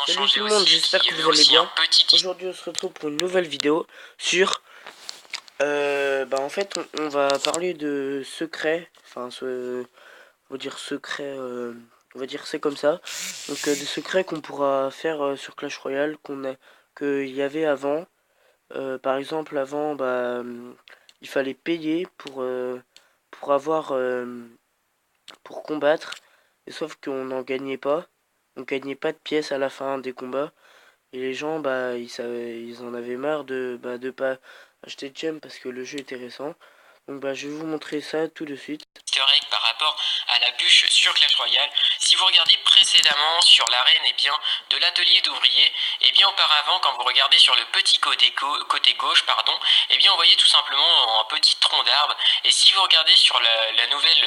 maintenant Salut changé tout le monde, aussi, j'espère qui que veut vous allez aussi un bien. petit... Aujourd'hui on se retrouve pour une nouvelle vidéo sur... en fait on va parler de secrets, on va dire secrets, on va dire c'est comme ça. Donc des secrets qu'on pourra faire sur Clash Royale, qu'il y avait avant. Par exemple avant il fallait payer pour avoir, pour combattre. Et sauf qu'on n'en gagnait pas. On gagnait pas de pièces à la fin des combats. Et les gens, ils en avaient marre de pas acheter de gemme parce que le jeu était récent. Donc je vais vous montrer ça tout de suite. Easter egg par rapport à la bûche sur Clash Royale. Si vous regardez précédemment sur l'arène de l'atelier d'ouvriers, auparavant quand vous regardez sur le petit côté gauche, on voyait tout simplement un petit tronc d'arbre. Et si vous regardez sur la nouvelle,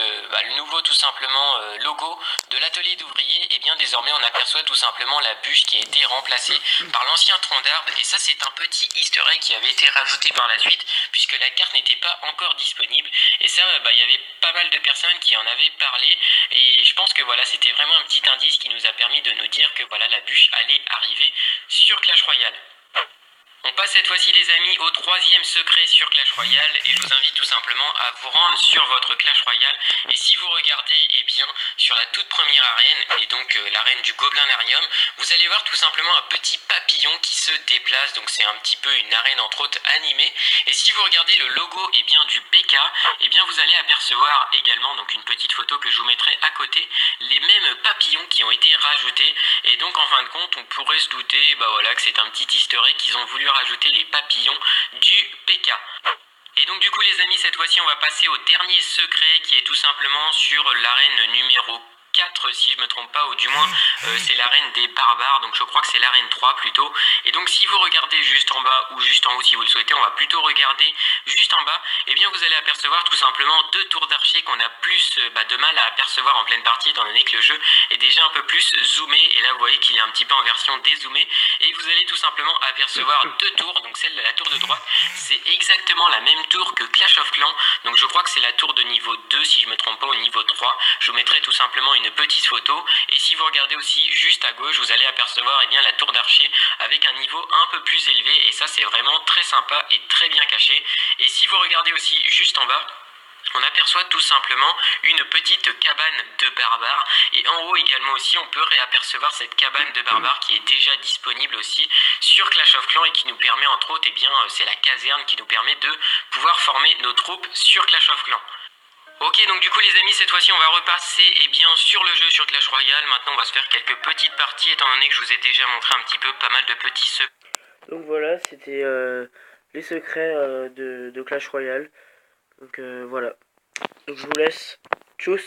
le nouveau tout simplement logo de l'atelier d'ouvriers, désormais on aperçoit tout simplement la bûche qui a été remplacée par l'ancien tronc d'arbre. Et ça c'est un petit Easter egg qui avait été rajouté par la suite puisque la carte n'était pas encore disponible. Et ça, il y avait pas mal de personnes qui en avaient parlé. Et je pense que voilà, c'était vraiment un petit indice qui nous a permis de nous dire que voilà, la bûche allait arriver sur Clash Royale. On passe cette fois-ci les amis au troisième secret sur Clash Royale et je vous invite tout simplement à vous rendre sur votre Clash Royale et si vous regardez sur la toute première arène et donc l'arène du Goblinarium, vous allez voir tout simplement un petit papillon qui se déplace, donc c'est un petit peu une arène entre autres animée et si vous regardez le logo du PK, vous allez apercevoir également donc une petite photo que je vous mettrai à côté, les mêmes papillons qui ont été rajoutés et donc en fin de compte on pourrait se douter que c'est un petit easter egg qu'ils ont voulu rajouter les papillons du PK. Et donc du coup les amis, cette fois-ci on va passer au dernier secret qui est tout simplement sur l'arène numéro 4 si je me trompe pas, ou du moins c'est l'arène des barbares, donc je crois que c'est l'arène 3 plutôt. Et donc si vous regardez juste en bas ou juste en haut si vous le souhaitez, on va plutôt regarder juste en bas, vous allez apercevoir tout simplement deux tours d'archer qu'on a plus de mal à apercevoir en pleine partie étant donné que le jeu est déjà un peu plus zoomé, et là vous voyez qu'il est un petit peu en version dézoomée, et vous allez tout simplement apercevoir deux tours, donc celle de la tour de droite, c'est exactement la même tour que Clash of Clans, donc je crois que c'est la tour de niveau 2 si je me trompe pas, au niveau 3, je vous mettrai tout simplement une petite photo, et si vous regardez aussi juste à gauche, vous allez apercevoir la tour d'archer avec un niveau un peu plus élevé, et ça c'est vraiment très sympa et très bien caché, et si vous regardez aussi juste en bas, on aperçoit tout simplement une petite cabane de barbares et en haut également aussi on peut réapercevoir cette cabane de barbares qui est déjà disponible aussi sur Clash of Clans et qui nous permet entre autres, c'est la caserne qui nous permet de pouvoir former nos troupes sur Clash of Clans. Ok, donc du coup les amis, cette fois-ci on va repasser sur le jeu sur Clash Royale. Maintenant on va se faire quelques petites parties étant donné que je vous ai déjà montré un petit peu pas mal de petits secrets. Donc voilà, c'était les secrets de Clash Royale. Donc voilà. Donc je vous laisse. Tchuss.